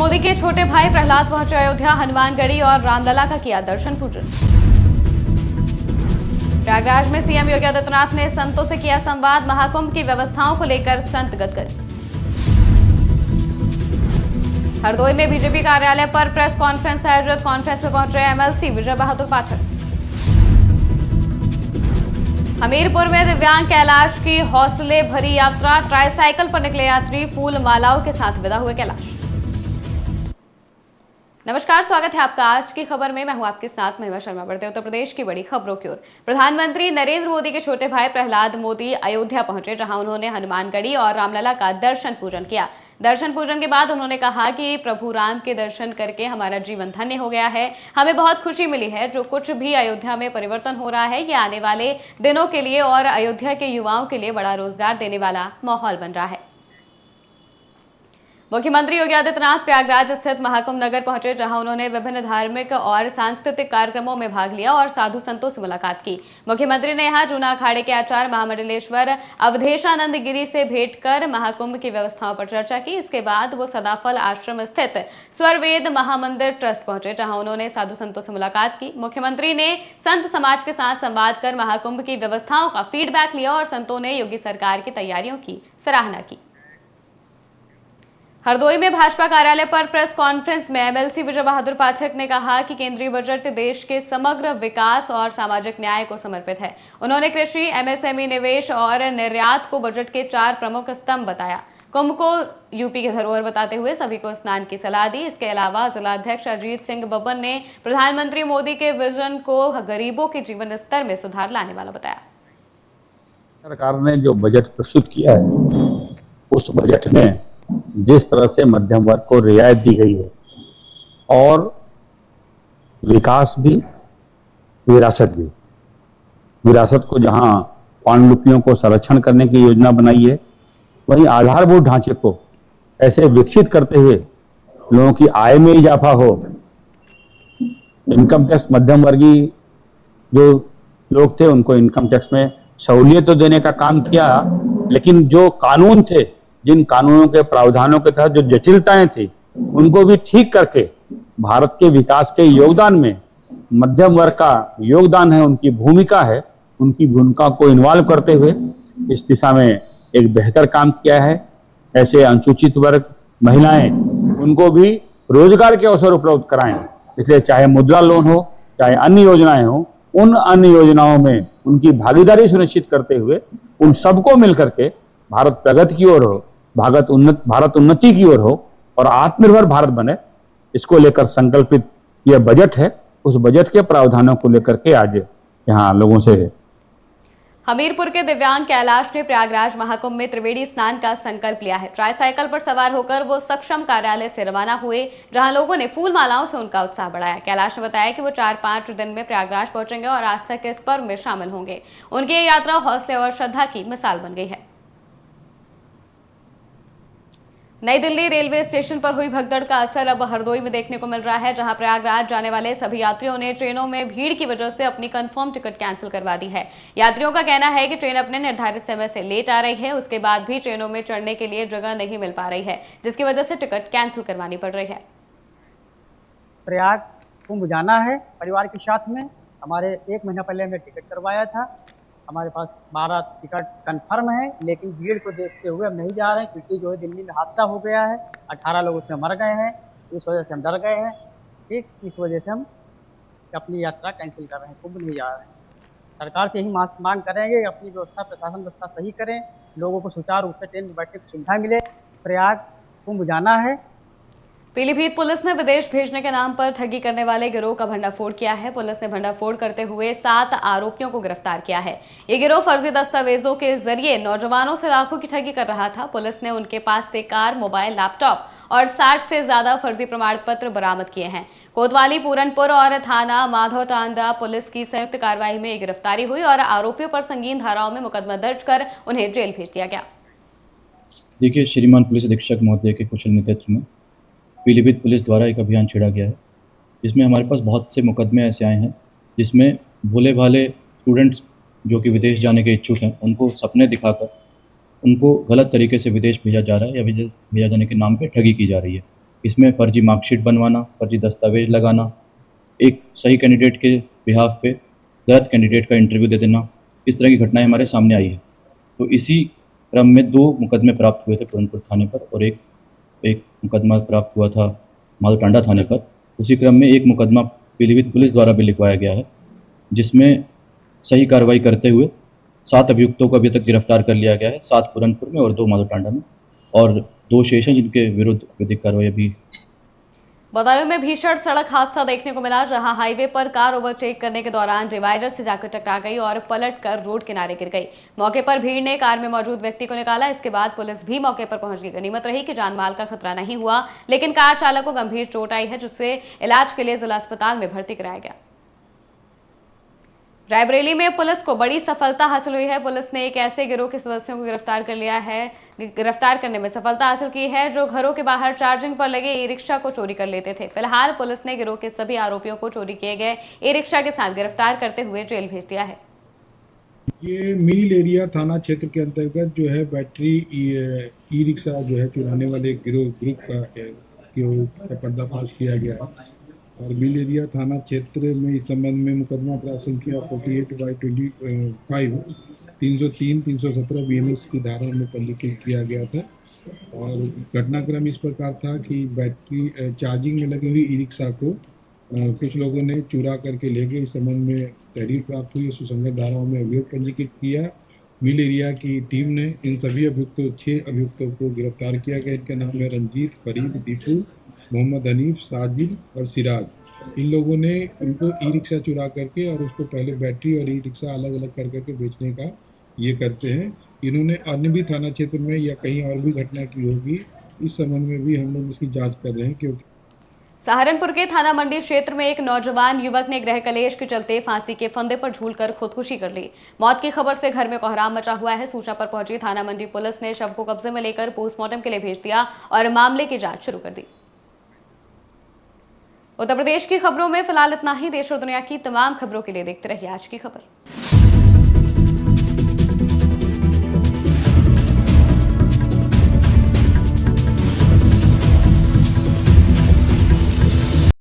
मोदी के छोटे भाई प्रहलाद पहुंचे अयोध्या, हनुमानगढ़ी और रामलला का किया दर्शन पूजन। प्रयागराज में सीएम योगी आदित्यनाथ ने संतों से किया संवाद, महाकुंभ की व्यवस्थाओं को लेकर संत गदगद। हरदोई में बीजेपी कार्यालय पर प्रेस कॉन्फ्रेंस आयोजित, कॉन्फ्रेंस में पहुंचे एमएलसी विजय बहादुर पाठक। हमीरपुर में दिव्यांग कैलाश की हौसले भरी यात्रा, ट्राईसाइकिल पर निकले यात्री फूल मालाओं के साथ विदा हुए कैलाश। नमस्कार, स्वागत है आपका आज की खबर में। मैं हूं आपके साथ महिमा शर्मा। बढ़ते उत्तर प्रदेश की बड़ी खबरों की ओर। प्रधानमंत्री नरेंद्र मोदी के छोटे भाई प्रहलाद मोदी अयोध्या पहुंचे, जहां उन्होंने हनुमानगढ़ी और रामलला का दर्शन पूजन किया। दर्शन पूजन के बाद उन्होंने कहा कि प्रभु राम के दर्शन करके हमारा जीवन धन्य हो गया है। हमें बहुत खुशी मिली है। जो कुछ भी अयोध्या में परिवर्तन हो रहा है, ये आने वाले दिनों के लिए और अयोध्या के युवाओं के लिए बड़ा रोजगार देने वाला माहौल बन रहा है। मुख्यमंत्री योगी आदित्यनाथ प्रयागराज स्थित महाकुंभ नगर पहुंचे, जहां उन्होंने विभिन्न धार्मिक और सांस्कृतिक कार्यक्रमों में भाग लिया और साधु संतों से मुलाकात की। मुख्यमंत्री ने यहां जूना अखाड़े के आचार्य महामंडलेश्वर अवधेशानंद गिरी से भेंट कर महाकुंभ की व्यवस्थाओं पर चर्चा की। इसके बाद वो सदाफल आश्रम स्थित स्वरवेद महामंदिर ट्रस्ट पहुंचे, जहां उन्होंने साधु संतों से मुलाकात की। मुख्यमंत्री ने संत समाज के साथ संवाद कर महाकुंभ की व्यवस्थाओं का फीडबैक लिया और संतों ने योगी सरकार की तैयारियों की सराहना की। हरदोई में भाजपा कार्यालय पर प्रेस कॉन्फ्रेंस में एमएलसी विजय बहादुर पाठक ने कहा कि केंद्रीय बजट देश के समग्र विकास और सामाजिक न्याय को समर्पित है। उन्होंने कृषि, एमएसएमई, निवेश और निर्यात को बजट के 4 प्रमुख स्तंभ बताया। कुंभ को यूपी की धरोहर बताते हुए सभी को स्नान की सलाह दी। इसके अलावा जिलाध्यक्ष अजीत सिंह बब्बन ने प्रधानमंत्री मोदी के विजन को गरीबों के जीवन स्तर में सुधार लाने वाला बताया। सरकार ने जो बजट प्रस्तुत किया है, उस बजट में जिस तरह से मध्यम वर्ग को रियायत दी गई है और विकास भी, विरासत को जहां पांडुलिपियों को संरक्षण करने की योजना बनाई है, वहीं आधारभूत ढांचे को ऐसे विकसित करते हुए लोगों की आय में इजाफा हो। इनकम टैक्स, मध्यम वर्गीय जो लोग थे उनको इनकम टैक्स में सहूलियत तो देने का काम किया, लेकिन जो कानून थे, जिन कानूनों के प्रावधानों के तहत जो जटिलताएं थी, उनको भी ठीक करके भारत के विकास के योगदान में मध्यम वर्ग का योगदान है, उनकी भूमिका है, उनकी भूमिका को इन्वॉल्व करते हुए इस दिशा में एक बेहतर काम किया है। ऐसे अनुसूचित वर्ग, महिलाएं, उनको भी रोजगार के अवसर उपलब्ध कराएं। इसलिए चाहे मुद्रा लोन हो, चाहे अन्य योजनाएं हो, उन अन्य योजनाओं में उनकी भागीदारी सुनिश्चित करते हुए उन सबको मिलकर के भारत प्रगति की ओर हो, भारत उन्नति की ओर हो और आत्मनिर्भर भारत बने, इसको लेकर संकल्पित यह बजट है। उस बजट के प्रावधानों को लेकर के आज यहाँ लोगों से। हमीरपुर के दिव्यांग कैलाश ने प्रयागराज महाकुंभ में त्रिवेणी स्नान का संकल्प लिया है। ट्राईसाइकिल पर सवार होकर वो सक्षम कार्यालय से रवाना हुए, जहां लोगों ने फूल मालाओं से उनका उत्साह बढ़ाया। कैलाश ने बताया कि वो 4-5 दिन में प्रयागराज पहुंचेंगे और आस्था के इस पर्व में शामिल होंगे। उनकी ये यात्रा हौसले और श्रद्धा की मिसाल बन गई है। नई दिल्ली रेलवे स्टेशन पर हुई भगदड़ का असर अब हरदोई में देखने को मिल रहा है, जहां प्रयागराज जाने वाले सभी यात्रियों ने ट्रेनों में भीड़ की वजह से अपनी कंफर्म टिकट कैंसिल करवा दी है। यात्रियों का कहना है कि ट्रेन अपने निर्धारित समय से लेट आ रही है, उसके बाद भी ट्रेनों में चढ़ने के लिए जगह नहीं मिल पा रही है, जिसकी वजह से टिकट कैंसिल करवानी पड़ रही है। प्रयाग कुंभ जाना है परिवार के साथ में। हमारे 1 महीना पहले हमने टिकट करवाया था। हमारे पास 12 टिकट कंफर्म है, लेकिन भीड़ को देखते हुए हम नहीं जा रहे हैं, क्योंकि जो है दिल्ली में हादसा हो गया है, 18 लोग उसमें मर गए हैं। इस वजह से हम डर गए हैं। ठीक इस वजह से हम अपनी यात्रा कैंसिल कर रहे हैं, कुंभ नहीं जा रहे हैं। सरकार से यही मांग करेंगे, अपनी व्यवस्था, प्रशासन व्यवस्था सही करें, लोगों को सुचारू रूप से ट्रेन में बैठने की सुविधा मिले। प्रयाग कुंभ जाना है। पीलीभीत पुलिस ने विदेश भेजने के नाम पर ठगी करने वाले गिरोह का भंडाफोड़ किया है। पुलिस ने भंडाफोड़ करते हुए 7 आरोपियों को गिरफ्तार किया है। ये गिरोह फर्जी दस्तावेजों के जरिए नौजवानों से लाखों की ठगी कर रहा था। पुलिस ने उनके पास से कार, मोबाइल, लैपटॉप और 60 से ज्यादा फर्जी प्रमाण पत्र बरामद किए हैं। कोतवाली, पूरनपुर और थाना माधोटांडा पुलिस की संयुक्त कार्रवाई में गिरफ्तारी हुई और आरोपियों पर संगीन धाराओं में मुकदमा दर्ज कर उन्हें जेल भेज दिया गया। देखिए, श्रीमान पुलिस अधीक्षक महोदय के कुशल नेतृत्व में पीलीभीत पुलिस द्वारा एक अभियान छेड़ा गया है, जिसमें हमारे पास बहुत से मुकदमे ऐसे आए हैं जिसमें भोले भाले स्टूडेंट्स जो कि विदेश जाने के इच्छुक हैं, उनको सपने दिखाकर उनको गलत तरीके से विदेश भेजा जा रहा है या भेजा जाने के नाम पे ठगी की जा रही है। इसमें फर्जी मार्कशीट बनवाना, फर्जी दस्तावेज लगाना, एक सही कैंडिडेट के बिहाफ पे गलत कैंडिडेट का इंटरव्यू दे देना, इस तरह की घटनाएं हमारे सामने आई है। तो इसी क्रम में 2 मुकदमे प्राप्त हुए थे पूरनपुर थाने पर और एक एक मुकदमा प्राप्त हुआ था माधोटांडा थाने पर। उसी क्रम में एक मुकदमा पीलीभीत पुलिस द्वारा भी लिखवाया गया है, जिसमें सही कार्रवाई करते हुए 7 अभियुक्तों को अभी तक गिरफ्तार कर लिया गया है, 7 पूरनपुर में और 2 माधोटांडा में, और 2 शेष हैं जिनके विरुद्ध विधिक कार्रवाई अभी। बदायूं में भीषण सड़क हादसा देखने को मिला, जहां हाईवे पर कार ओवरटेक करने के दौरान डिवाइडर से जाकर टकरा गई और पलटकर रोड किनारे गिर गई। मौके पर भीड़ ने कार में मौजूद व्यक्ति को निकाला। इसके बाद पुलिस भी मौके पर पहुंच गई। गनीमत रही कि जान माल का खतरा नहीं हुआ, लेकिन कार चालक को गंभीर चोट आई है, जिसे इलाज के लिए जिला अस्पताल में भर्ती कराया गया। रायबरेली में पुलिस को बड़ी सफलता हासिल हुई है। पुलिस ने एक ऐसे गिरोह के सदस्यों को गिरफ्तार करने में सफलता हासिल की है जो घरों के बाहर चार्जिंग पर लगे ई रिक्शा को चोरी कर लेते थे। फिलहाल पुलिस ने गिरोह के सभी आरोपियों को चोरी किए गए ई रिक्शा के साथ गिरफ्तार करते हुए जेल भेज दिया है। ये मिल एरिया थाना क्षेत्र के अंतर्गत जो है बैटरी ई रिक्शा जो है चुराने वाले ग्रुप का पर्दाफाश किया गया है और मिल एरिया थाना क्षेत्र में इस संबंध में मुकदमा अपराध संख्या 48/25 303 317 BNS की धारा में पंजीकृत किया गया था। और घटनाक्रम इस प्रकार था कि बैटरी चार्जिंग में लगी हुई ई रिक्शा को कुछ लोगों ने चुरा करके ले गए। इस संबंध में तहरीर प्राप्त हुई, सुसंगत धाराओं में अभियोग पंजीकृत किया। मिल एरिया की टीम ने इन सभी 6 अभियुक्तों को गिरफ्तार किया गया। इनके नाम है रंजीत, फरीद, दीपू, मोहम्मद हनीफ, साजिद और सिराज। इन लोगों ने उनको ई रिक्शा चुरा करके और उसको पहले बैटरी और ई रिक्शा अलग अलग कर करके बेचने का ये करते हैं। इन्होंने अन्य भी थाना क्षेत्र में या कहीं और भी घटना की होगी, इस संबंध में भी हम लोग इसकी जाँच कर रहे हैं। क्योंकि सहारनपुर के थाना मंडी क्षेत्र में एक नौजवान युवक ने गृह कलेश के चलते फांसी के फंदे पर झूलकर खुदकुशी कर ली। मौत की खबर से घर में कोहराम मचा हुआ है। सूचना पर पहुंची थाना मंडी पुलिस ने शव को कब्जे में लेकर पोस्टमार्टम के लिए भेज दिया और मामले की जांच शुरू कर दी। उत्तर प्रदेश की खबरों में फिलहाल इतना ही। देश और दुनिया की तमाम खबरों के लिए देखते रहिए आज की खबर।